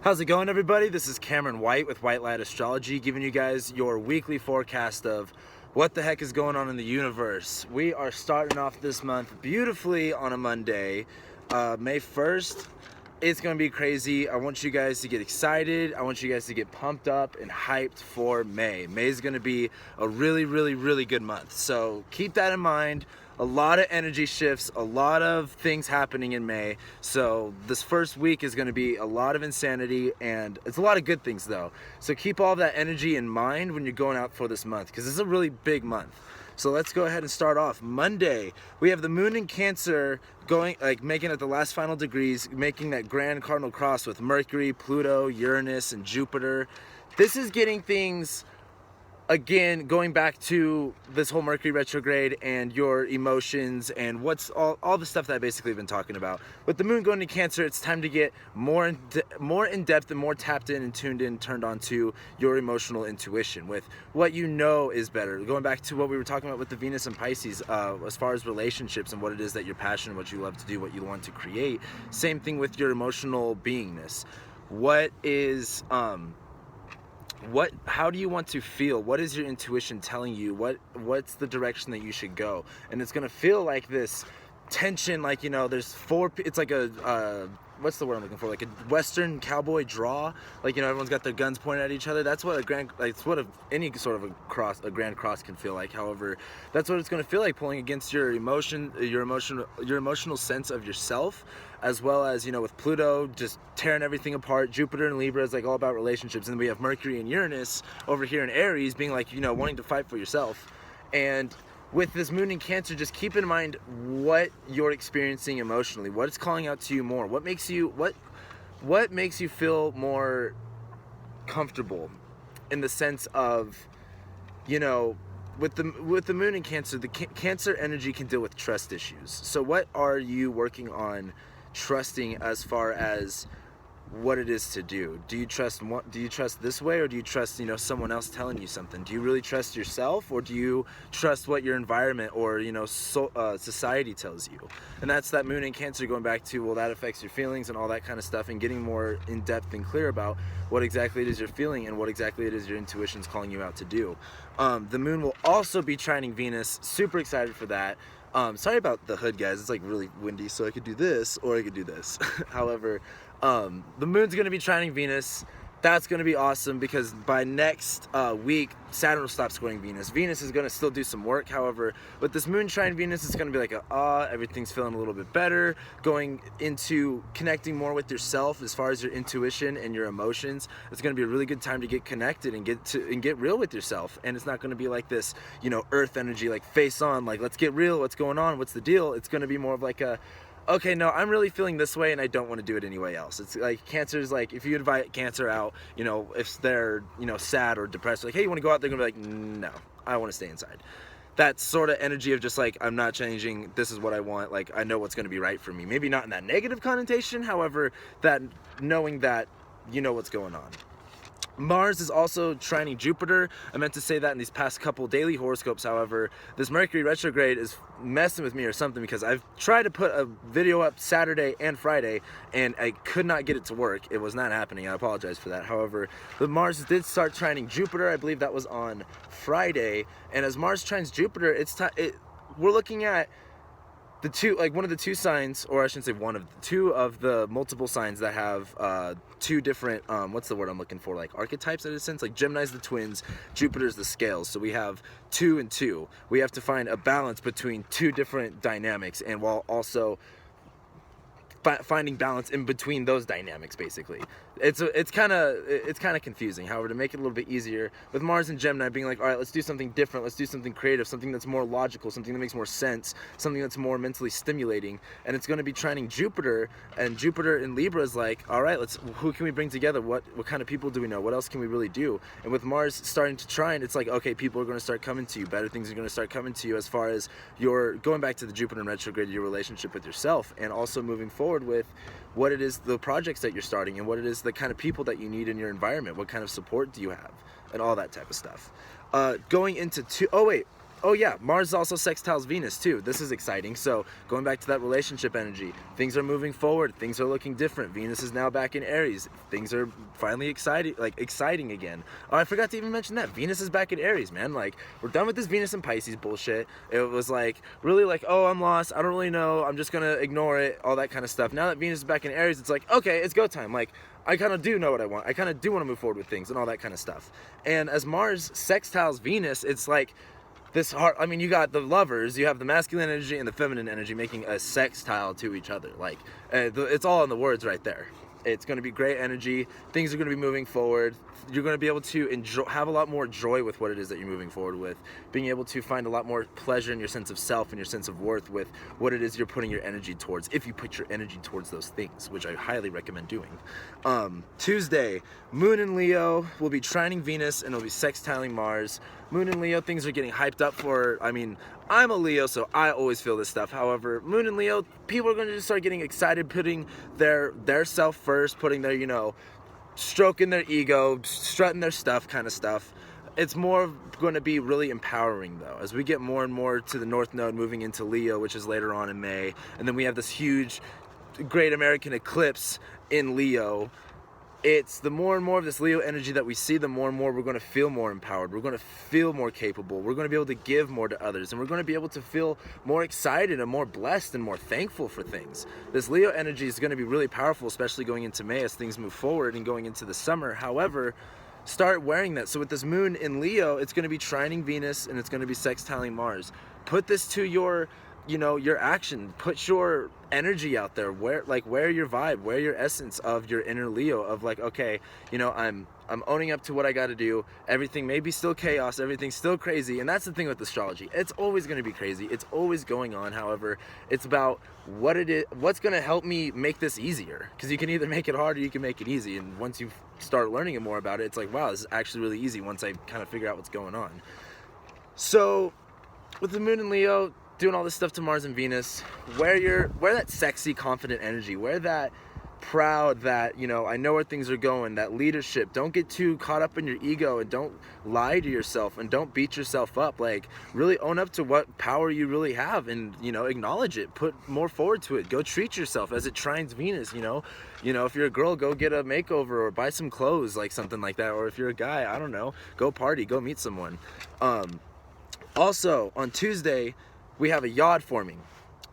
How's it going, everybody? This is Cameron White with White Light Astrology, giving you guys your weekly forecast of what the heck is going on in the universe. We are starting off this month beautifully on a Monday, May 1st. It's going to be crazy. I want you guys to get excited. I want you guys to get pumped up and hyped for May. May is going to be a really good month. So keep that in mind. A lot of energy shifts, a lot of things happening in May. So this first week is going to be a lot of insanity, and it's a lot of good things though. So keep all that energy in mind when you're going out for this month, because this is a really big month. So let's go ahead and start off. Monday, we have the moon in Cancer going, making it the last final degrees, making that grand cardinal cross with Mercury, Pluto, Uranus, and Jupiter. This is getting things, again, going back to this whole Mercury retrograde and your emotions and what's all the stuff that I've basically been talking about. With the moon going to Cancer, it's time to get more in depth and more tapped in and tuned in, turned on to your emotional intuition with what you know is better. Going back to what we were talking about with the Venus and Pisces, as far as relationships and what it is that you're passionate, what you love to do, what you want to create. Same thing with your emotional beingness. How do you want to feel? What is your intuition telling you? What's the direction that you should go? And it's gonna feel like this tension, like, you know, it's like a what's the word I'm looking for? Like a Western cowboy draw. Like, you know, everyone's got their guns pointed at each other. That's what any sort of a grand cross can feel like. However, that's what it's going to feel like, pulling against your emotional sense of yourself, as well as, you know, with Pluto just tearing everything apart. Jupiter and Libra is like all about relationships, and then we have Mercury and Uranus over here in Aries being like, you know, wanting to fight for yourself. And with this moon in Cancer, just keep in mind what you're experiencing emotionally, what is calling out to you more, what makes you feel more comfortable, in the sense of, you know, with the moon in Cancer, the Cancer energy can deal with trust issues. So what are you working on trusting as far as what it is to do? Do you trust this way, or do you trust, you know, someone else telling you something? Do you really trust yourself, or do you trust what your environment or, you know, society tells you? And that's that moon in Cancer going back to, well, that affects your feelings and all that kind of stuff, and getting more in depth and clear about what exactly it is you're feeling and what exactly it is your intuition's calling you out to do. The moon will also be trining Venus. Super excited for that. Sorry about the hood, guys. It's like really windy, so I could do this or I could do this. However, the moon's going to be trining Venus. That's going to be awesome, because by next week, Saturn will stop squaring Venus. Venus is going to still do some work. However, with this moon trine Venus, it's going to be like everything's feeling a little bit better, going into connecting more with yourself as far as your intuition and your emotions. It's going to be a really good time to get connected and get real with yourself. And it's not going to be like this, you know, earth energy, like face on, like let's get real, what's going on, what's the deal. It's going to be more of like a, okay, no, I'm really feeling this way and I don't want to do it anyway else. It's like Cancer's like, if you invite Cancer out, you know, if they're, you know, sad or depressed, like, hey, you want to go out? They're going to be like, no, I want to stay inside. That sort of energy of just like, I'm not changing, this is what I want, like, I know what's going to be right for me. Maybe not in that negative connotation, however, that knowing that you know what's going on. Mars is also trining Jupiter. I meant to say that in these past couple daily horoscopes. However, this Mercury retrograde is messing with me or something, because I've tried to put a video up Saturday and Friday and I could not get it to work. It was not happening. I apologize for that. However, the Mars did start trining Jupiter. I believe that was on Friday. And as Mars trines Jupiter, we're looking at the two, like one of the two signs, or I shouldn't say one of the two of the multiple signs that have two different, what's the word I'm looking for, like archetypes in a sense. Like Gemini's the twins, Jupiter's the scales. So we have 2 and 2. We have to find a balance between two different dynamics, and while also finding balance in between those dynamics, basically. It's kind of confusing. However, to make it a little bit easier, with Mars and Gemini being like, all right, let's do something different, let's do something creative, something that's more logical, something that makes more sense, something that's more mentally stimulating, and it's going to be trining Jupiter, and Jupiter in Libra is like, all right, who can we bring together? What kind of people do we know? What else can we really do? And with Mars starting to trine, it's like, okay, people are going to start coming to you. Better things are going to start coming to you, as far as your going back to the Jupiter in retrograde, your relationship with yourself, and also moving forward with what it is, the projects that you're starting, and what it is, the kind of people that you need in your environment. What kind of support do you have, and all that type of stuff. Going into oh yeah, Mars also sextiles Venus too. This is exciting. So going back to that relationship energy, things are moving forward. Things are looking different. Venus is now back in Aries. Things are finally exciting again. Oh, I forgot to even mention that Venus is back in Aries, man. Like, we're done with this Venus and Pisces bullshit. It was like really like, oh, I'm lost. I don't really know. I'm just gonna ignore it. All that kind of stuff. Now that Venus is back in Aries, it's like, okay, it's go time. Like, I kind of do know what I want. I kind of do want to move forward with things and all that kind of stuff. And as Mars sextiles Venus, it's like this hard. I mean, you got the lovers, you have the masculine energy and the feminine energy making a sextile to each other. Like, it's all in the words right there. It's going to be great energy. Things are going to be moving forward. You're going to be able to have a lot more joy with what it is that you're moving forward with. Being able to find a lot more pleasure in your sense of self and your sense of worth with what it is you're putting your energy towards. If you put your energy towards those things, which I highly recommend doing. Tuesday, Moon in Leo will be trining Venus and it'll be sextiling Mars. Moon in Leo, things are getting hyped up for, I mean, I'm a Leo, so I always feel this stuff. However, Moon in Leo, people are going to just start getting excited, putting their self first, putting their, you know, stroking their ego, strutting their stuff kind of stuff. It's more going to be really empowering, though, as we get more and more to the North Node moving into Leo, which is later on in May. And then we have this huge, great American eclipse in Leo. It's the more and more of this Leo energy that we see, the more and more we're going to feel more empowered. We're going to feel more capable. We're going to be able to give more to others. And we're going to be able to feel more excited and more blessed and more thankful for things. This Leo energy is going to be really powerful, especially going into May as things move forward and going into the summer. However, start wearing that. So with this moon in Leo, it's going to be trining Venus and it's going to be sextiling Mars. Put this to your, you know, your action. Put your energy out there. Wear your vibe, wear your essence of your inner Leo of like, okay, you know, I'm owning up to what I got to do. Everything may be still chaos, everything's still crazy. And that's the thing with astrology. It's always going to be crazy. It's always going on. However, it's about what it is, what's going to help me make this easier. Because you can either make it hard or you can make it easy. And once you start learning more about it, it's like, wow, this is actually really easy once I kind of figure out what's going on. So with the moon in Leo, doing all this stuff to Mars and Venus, wear that sexy, confident energy, wear that proud, that, you know, I know where things are going, that leadership. Don't get too caught up in your ego and don't lie to yourself and don't beat yourself up. Like, really own up to what power you really have and, you know, acknowledge it, put more forward to it. Go treat yourself as it trines Venus, you know, if you're a girl, go get a makeover or buy some clothes, like something like that. Or if you're a guy, I don't know, go party, go meet someone. Also on Tuesday, we have a yod forming.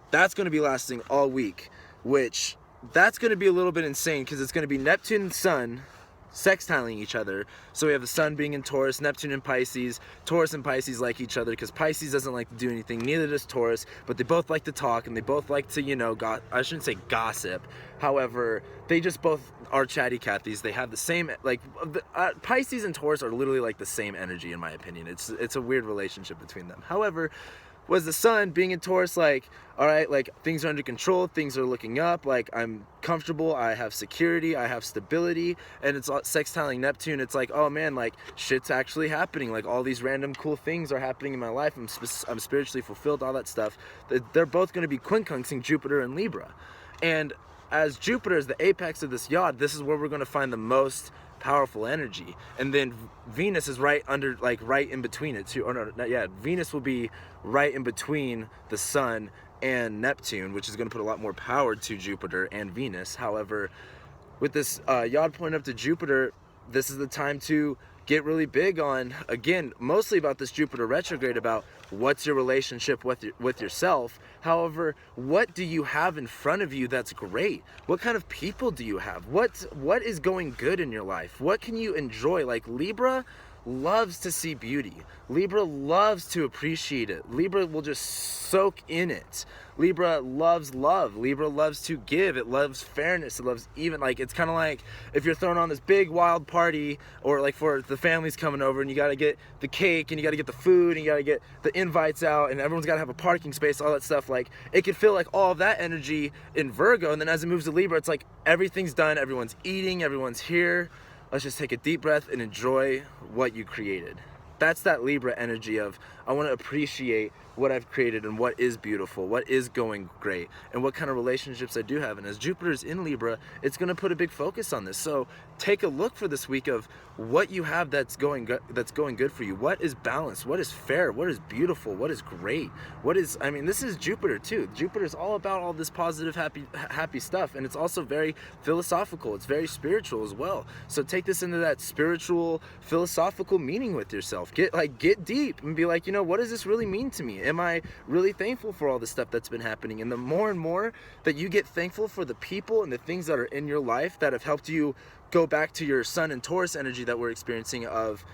That's going to be lasting all week, which that's going to be a little bit insane because it's going to be Neptune and Sun sextiling each other. So we have the Sun being in Taurus, Neptune in Pisces. Taurus and Pisces like each other because Pisces doesn't like to do anything, neither does Taurus, but they both like to talk and they both like to, you know, I shouldn't say gossip. However, they just both are chatty Cathys. They have the same, like, Pisces and Taurus are literally like the same energy in my opinion. It's a weird relationship between them. However, was the Sun being in Taurus like, all right, like things are under control, things are looking up, like I'm comfortable, I have security, I have stability, and it's sextiling Neptune. It's like, oh man, like shit's actually happening, like all these random cool things are happening in my life, I'm spiritually fulfilled, all that stuff. They're both going to be quincunxing Jupiter and Libra. And as Jupiter is the apex of this yod, this is where we're going to find the most powerful energy. And then Venus is right under, like right in between it too. Or no, not yet. Venus will be right in between the Sun and Neptune, which is going to put a lot more power to Jupiter and Venus. However, with this yod point up to Jupiter, this is the time to get really big on, again, mostly about this Jupiter retrograde, about what's your relationship with yourself. However, what do you have in front of you that's great? What kind of people do you have? What is going good in your life? What can you enjoy? Like Libra loves to see beauty. Libra loves to appreciate it. Libra will just soak in it. Libra loves love. Libra loves to give. It loves fairness. It loves even, like, it's kind of like if you're throwing on this big wild party, or like for the families coming over and you got to get the cake and you got to get the food and you got to get the invites out and everyone's got to have a parking space, all that stuff. Like, it could feel like all of that energy in Virgo, and then as it moves to Libra, it's like everything's done, everyone's eating, everyone's here. Let's just take a deep breath and enjoy what you created. That's that Libra energy of, I want to appreciate what I've created and what is beautiful, what is going great, and what kind of relationships I do have. And as Jupiter's in Libra, it's going to put a big focus on this. So take a look for this week of what you have that's going good for you. What is balanced? What is fair? What is beautiful? What is great? What is, I mean, this is Jupiter too. Jupiter is all about all this positive, happy stuff, and it's also very philosophical. It's very spiritual as well. So take this into that spiritual, philosophical meaning with yourself. Get deep and be like, you know, what does this really mean to me? Am I really thankful for all the stuff that's been happening? And the more and more that you get thankful for the people and the things that are in your life that have helped you go back to your Sun and Taurus energy that we're experiencing of,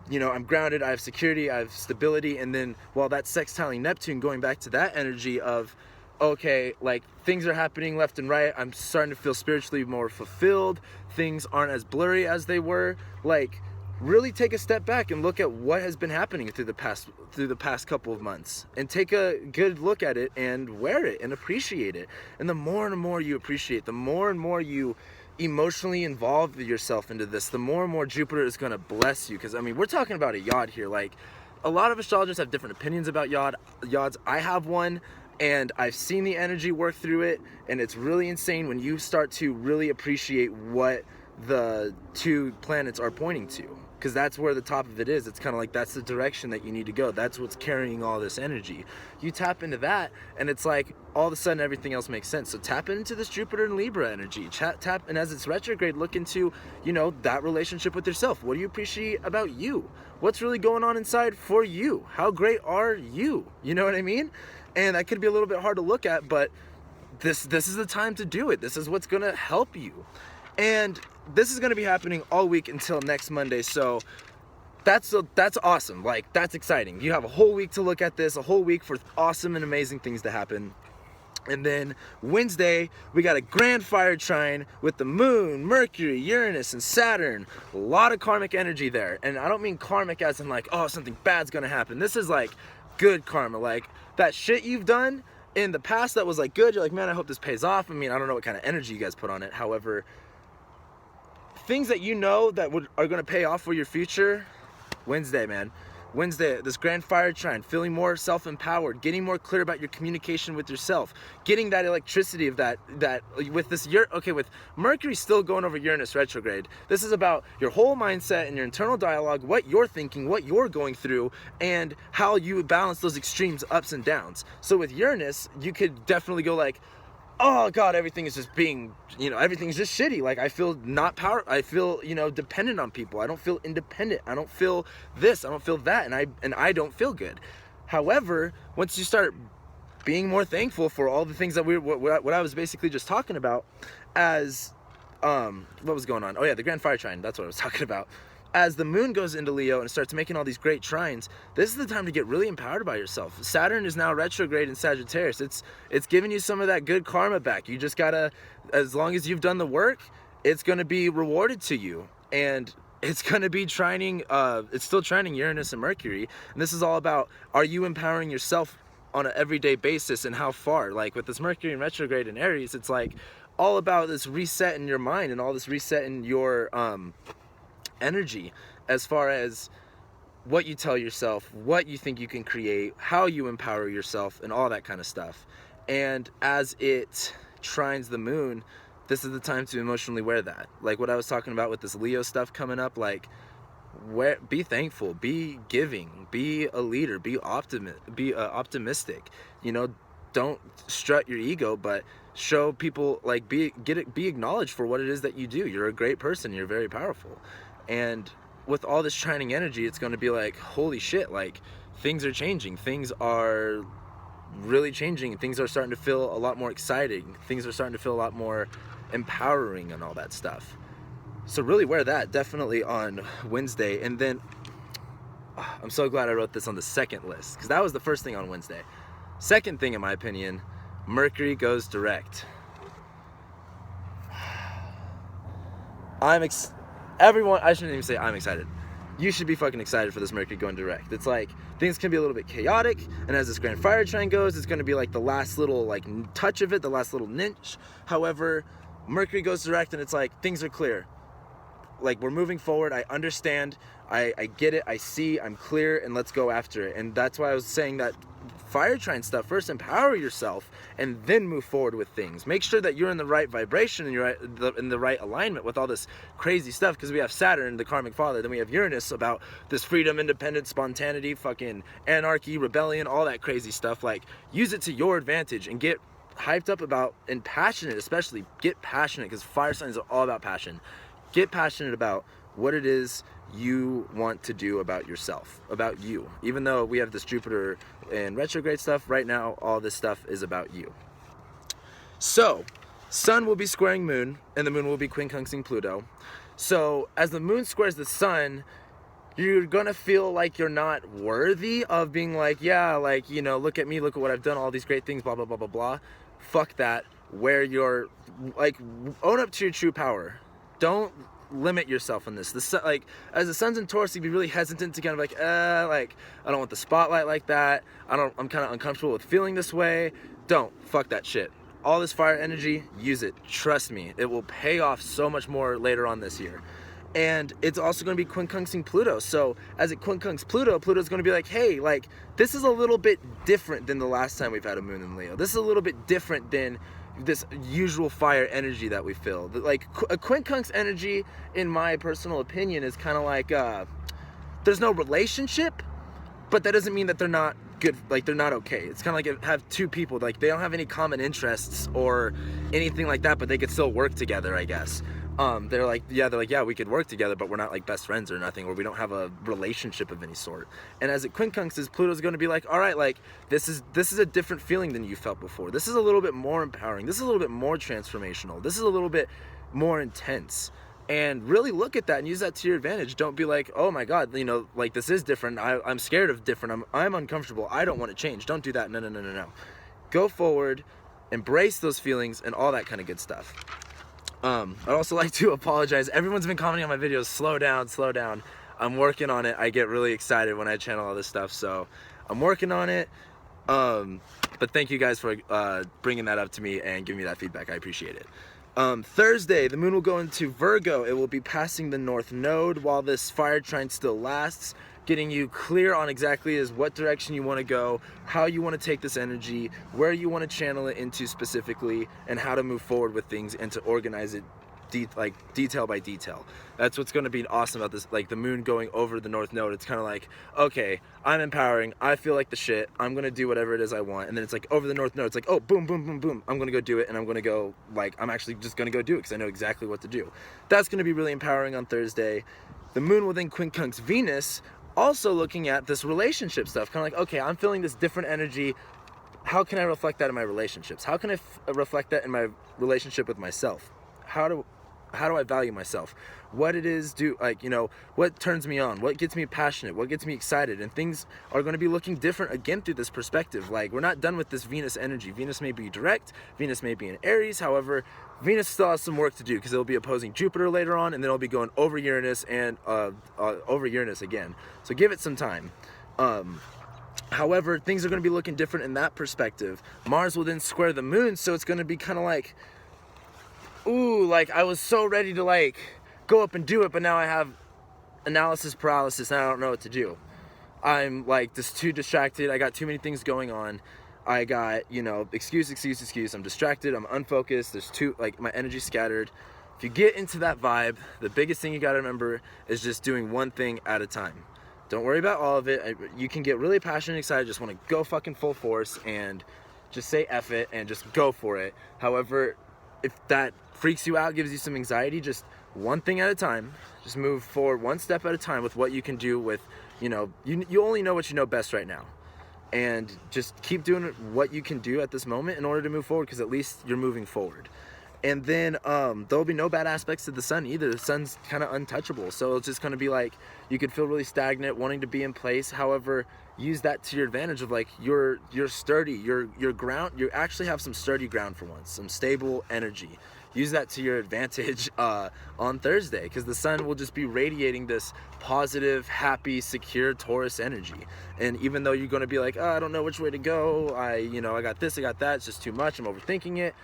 you know, I'm grounded, I have security, I have stability, and then while that's sextiling Neptune, going back to that energy of, okay, like things are happening left and right, I'm starting to feel spiritually more fulfilled, things aren't as blurry as they were, like really take a step back and look at what has been happening through the past couple of months, and take a good look at it and wear it and appreciate it. And the more and more you appreciate, the more and more you emotionally involve yourself into this, the more and more Jupiter is going to bless you. Because I mean, we're talking about a yod here. Like, a lot of astrologers have different opinions about yods. I have one, and I've seen the energy work through it, and it's really insane when you start to really appreciate what the two planets are pointing to, because that's where the top of it is. It's kind of like that's the direction that you need to go. That's what's carrying all this energy. You tap into that, and it's like all of a sudden everything else makes sense. So tap into this Jupiter and Libra energy. Tap, and as it's retrograde, look into, you know, that relationship with yourself. What do you appreciate about you? What's really going on inside for you? How great are you? You know what I mean? And that could be a little bit hard to look at, but this is the time to do it. This is what's going to help you. And this is going to be happening all week until next Monday. So that's awesome. Like, that's exciting. You have a whole week to look at this, a whole week for awesome and amazing things to happen. And then Wednesday, we got a grand fire trine with the moon, Mercury, Uranus, and Saturn. A lot of karmic energy there. And I don't mean karmic as in like, oh, something bad's going to happen. This is like good karma. Like that shit you've done in the past that was like good. You're like, man, I hope this pays off. I mean, I don't know what kind of energy you guys put on it. However, things that you know that are going to pay off for your future, Wednesday, man. Wednesday, this grand fire trine, feeling more self-empowered, getting more clear about your communication with yourself, getting that electricity of that with this year. Okay, with Mercury still going over Uranus retrograde, this is about your whole mindset and your internal dialogue, what you're thinking, what you're going through, and how you balance those extremes, ups and downs. So with Uranus, you could definitely go like, oh God, everything is just being, you know, everything's just shitty. Like I feel I feel, you know, dependent on people. I don't feel independent. I don't feel this. I don't feel that. And I don't feel good. However, once you start being more thankful for all the things that what I was basically just talking about as, what was going on? Oh yeah, the grand fire trine. That's what I was talking about. As the moon goes into Leo and starts making all these great trines, this is the time to get really empowered by yourself. Saturn is now retrograde in Sagittarius. It's giving you some of that good karma back. You just gotta, as long as you've done the work, it's gonna be rewarded to you. And it's gonna be trining, it's still trining Uranus and Mercury. And this is all about, are you empowering yourself on an everyday basis, and how far? Like with this Mercury in retrograde in Aries, it's like all about this reset in your mind and all this reset in your, energy, as far as what you tell yourself, what you think you can create, how you empower yourself, and all that kind of stuff. And as it trines the moon, this is the time to emotionally wear that. Like what I was talking about with this Leo stuff coming up, like be thankful, be giving, be a leader, be optimistic. You know, don't strut your ego, but show people, like be acknowledged for what it is that you do. You're a great person. You're very powerful. And with all this shining energy, it's going to be like, holy shit, like things are changing. Things are really changing. Things are starting to feel a lot more exciting. Things are starting to feel a lot more empowering and all that stuff. So really wear that definitely on Wednesday. And then I'm so glad I wrote this on the second list, because that was the first thing on Wednesday. Second thing, in my opinion, Mercury goes direct. Everyone, I shouldn't even say I'm excited. You should be fucking excited for this Mercury going direct. It's like, things can be a little bit chaotic, and as this grand fire trine goes, it's going to be like the last little like touch of it, the last little niche. However, Mercury goes direct, and it's like, things are clear. Like, we're moving forward. I understand. I get it, I see, I'm clear, and let's go after it. And that's why I was saying that fire trine stuff, first empower yourself and then move forward with things. Make sure that you're in the right vibration and you're in the right alignment with all this crazy stuff, because we have Saturn, the karmic father, then we have Uranus about this freedom, independence, spontaneity, fucking anarchy, rebellion, all that crazy stuff. Like, use it to your advantage and get hyped up about, and passionate, especially get passionate, because fire signs are all about passion. Get passionate about what it is you want to do about yourself, about you. Even though we have this Jupiter and retrograde stuff, right now all this stuff is about you. So Sun will be squaring Moon, and the Moon will be quincunxing Pluto. So as the Moon squares the Sun, you're gonna feel like you're not worthy of being like, yeah, like, you know, look at me, look at what I've done, all these great things, blah blah blah blah blah. Fuck that. Where you're like, own up to your true power. Don't limit yourself on this. Like, as the Sun's in Taurus, you'd be really hesitant to kind of like I don't want the spotlight like that. I'm kind of uncomfortable with feeling this way. Don't. Fuck that shit. All this fire energy, use it. Trust me, it will pay off so much more later on this year. And it's also going to be quincunxing Pluto. So as it quincunx Pluto, Pluto's going to be like, hey, like, this is a little bit different than the last time we've had a Moon in Leo. This is a little bit different than this usual fire energy that we feel. Like, a quincunx energy, in my personal opinion, is kind of like, there's no relationship, but that doesn't mean that they're not good, like they're not okay. It's kind of like have two people, like they don't have any common interests or anything like that, but they could still work together, I guess. They're like, yeah, we could work together, but we're not like best friends or nothing, or we don't have a relationship of any sort. And as it quincunxes, Pluto's going to be like, all right, like this is a different feeling than you felt before. This is a little bit more empowering. This is a little bit more transformational. This is a little bit more intense. And really look at that and use that to your advantage. Don't be like, oh my God, you know, like this is different. I'm scared of different. I'm uncomfortable. I don't want to change. Don't do that. No. Go forward, embrace those feelings and all that kind of good stuff. I'd also like to apologize. Everyone's been commenting on my videos, slow down. I'm working on it. I get really excited when I channel all this stuff, so I'm working on it. But thank you guys for bringing that up to me and giving me that feedback. I appreciate it. Thursday, the Moon will go into Virgo. It will be passing the North Node while this fire trine still lasts, getting you clear on exactly is what direction you want to go, how you want to take this energy, where you want to channel it into specifically, and how to move forward with things and to organize it detail by detail. That's what's going to be awesome about this, like the Moon going over the North Node. It's kind of like, okay, I'm empowering, I feel like the shit, I'm going to do whatever it is I want. And then it's like over the North Node, it's like, oh, boom, boom, boom, boom, I'm going to go do it, and I'm going to go, like, I'm actually just going to go do it because I know exactly what to do. That's going to be really empowering on Thursday. The Moon will then quincunx Venus, also looking at this relationship stuff, kind of like, okay, I'm feeling this different energy. How can I reflect that in my relationships? How can I reflect that in my relationship with myself? How do I value myself? What it is, like, you know, what turns me on? What gets me passionate? What gets me excited? And things are going to be looking different again through this perspective. Like, we're not done with this Venus energy. Venus may be direct. Venus may be in Aries. However, Venus still has some work to do because it'll be opposing Jupiter later on, and then it'll be going over Uranus and over Uranus again. So give it some time. However, things are going to be looking different in that perspective. Mars will then square the Moon, so it's going to be kind of like, ooh, like I was so ready to like go up and do it, but now I have analysis paralysis and I don't know what to do. I'm like just too distracted. I got too many things going on. I got, you know, excuse. I'm distracted. I'm unfocused. There's like my energy's scattered. If you get into that vibe, the biggest thing you got to remember is just doing one thing at a time. Don't worry about all of it. You can get really passionate and excited. Just want to go fucking full force and just say F it and just go for it. However, if that freaks you out, gives you some anxiety, just one thing at a time. Just move forward one step at a time with what you can do with, you know, you only know what you know best right now. And just keep doing what you can do at this moment in order to move forward, because at least you're moving forward. And then there'll be no bad aspects to the Sun either. The Sun's kind of untouchable, so it's just going to be like you could feel really stagnant, wanting to be in place. However, use that to your advantage of like you're sturdy, you're ground. You actually have some sturdy ground for once, some stable energy. Use that to your advantage on Thursday, because the Sun will just be radiating this positive, happy, secure Taurus energy. And even though you're going to be like, oh, I don't know which way to go, I got this, I got that, it's just too much, I'm overthinking it.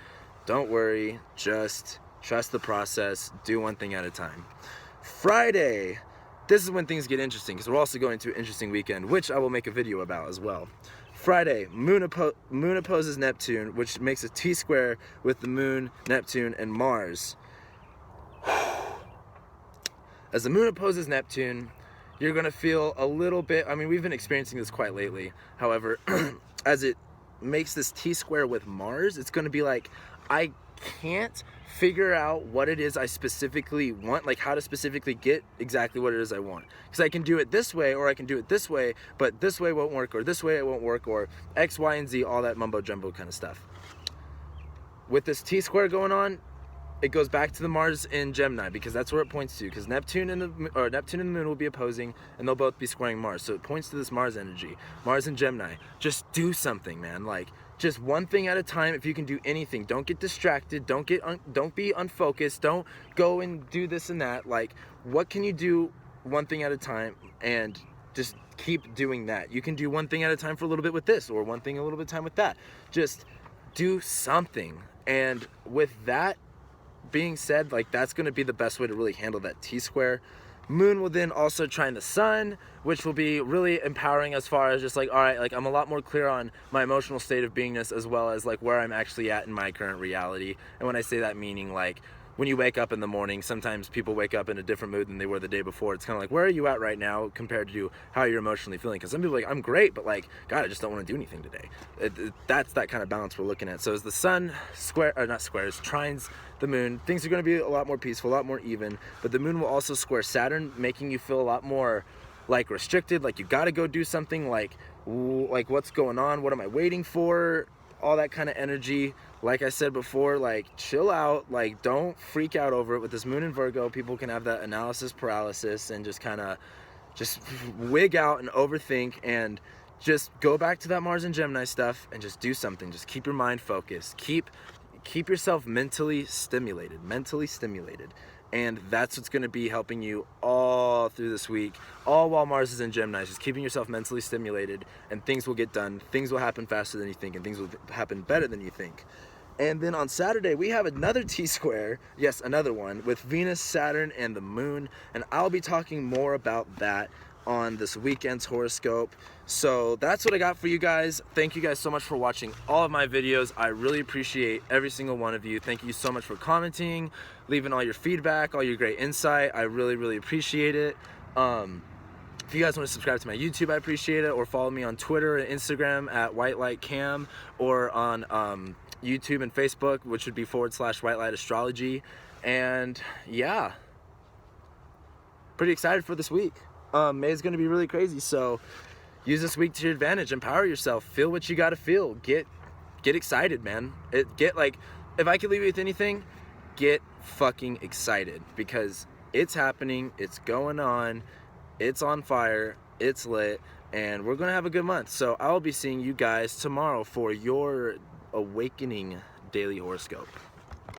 Don't worry, just trust the process, do one thing at a time. Friday, this is when things get interesting, because we're also going to an interesting weekend, which I will make a video about as well. Friday, moon opposes Neptune, which makes a T-square with the moon, Neptune, and Mars. As the moon opposes Neptune, you're going to feel a little bit, I mean, we've been experiencing this quite lately. However, as it makes this T-square with Mars, it's going to be like, I can't figure out what it is I specifically want, like how to specifically get exactly what it is I want. Because I can do it this way, or I can do it this way, but this way won't work, or this way it won't work, or X, Y, and Z, all that mumbo jumbo kind of stuff. With this T-square going on, it goes back to the Mars in Gemini, because that's where it points to, because Neptune and the moon will be opposing, and they'll both be squaring Mars. So it points to this Mars energy. Mars and Gemini. Just do something, man. Like, just one thing at a time. If you can do anything, don't get distracted. Don't be unfocused. Don't go and do this and that. Like, what can you do one thing at a time, and just keep doing that. You can do one thing at a time for a little bit with this, or one thing a little bit of time with that. Just do something. And with that being said, like, that's going to be the best way to really handle that T-square. Moon will then also trine the sun, which will be really empowering as far as just like, all right, like, I'm a lot more clear on my emotional state of beingness, as well as like where I'm actually at in my current reality. And when I say that, meaning like when you wake up in the morning, sometimes people wake up in a different mood than they were the day before. It's kind of like, where are you at right now compared to how you're emotionally feeling? Because some people are like, I'm great, but like, God, I just don't want to do anything today. That's that kind of balance we're looking at. So as the sun trines the moon, things are going to be a lot more peaceful, a lot more even. But the moon will also square Saturn, making you feel a lot more like restricted, like you got to go do something, like what's going on? What am I waiting for? All that kind of energy. Like I said before, like, chill out, like, don't freak out over it. With this moon in Virgo, people can have that analysis paralysis and just kind of just wig out and overthink, and just go back to that Mars and Gemini stuff and just do something. Just keep your mind focused. Keep yourself mentally stimulated. And that's what's going to be helping you all through this week, all while Mars is in Gemini. Just keeping yourself mentally stimulated, and things will get done. Things will happen faster than you think, and things will happen better than you think. And then on Saturday, we have another T-square, yes, another one, with Venus, Saturn, and the moon. And I'll be talking more about that on this weekend's horoscope. So that's what I got for you guys. Thank you guys so much for watching all of my videos. I really appreciate every single one of you. Thank you so much for commenting, leaving all your feedback, all your great insight. I really, really appreciate it. If you guys want to subscribe to my YouTube, I appreciate it. Or follow me on Twitter and Instagram at whitelightcam, or on YouTube and Facebook, which would be /whitelightastrology. And yeah, pretty excited for this week. May is going to be really crazy, so use this week to your advantage. Empower yourself. Feel what you got to feel. Get excited, man. If I could leave you with anything, get fucking excited, because it's happening. It's going on. It's on fire. It's lit, and we're going to have a good month. So I'll be seeing you guys tomorrow for your awakening daily horoscope.